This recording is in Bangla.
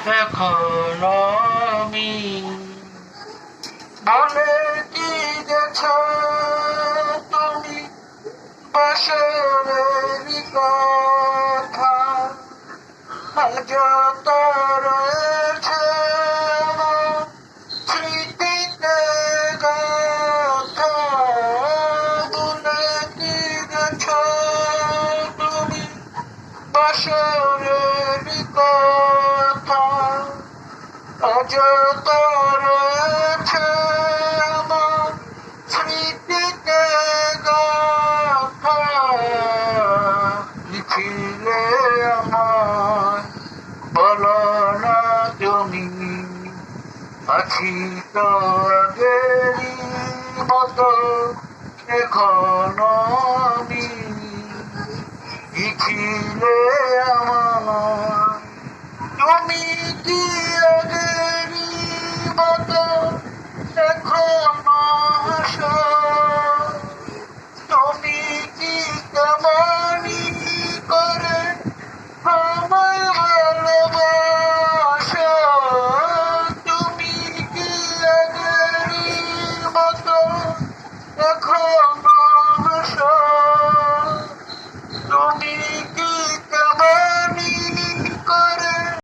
এখনো আমি বলে কি গেছ তুমি বাসরের কথা যত রয়েছে আমার স্মৃতিতে গাথা বলে কি গেছ তুমি বাসরের কথা যত রয়েছে আমার স্মৃতিতে গাথা লিখিলে আমার বলো না তুমি আছি তো আগেরই মতো এখনো আমি লিখিলে আমার তুমি কি আগেরই মতো এখনো আসো তুমি কি তেমনই করে আমায় ভালোবাসো তুমি কি আগেরই মতো এখনো আসো তুমি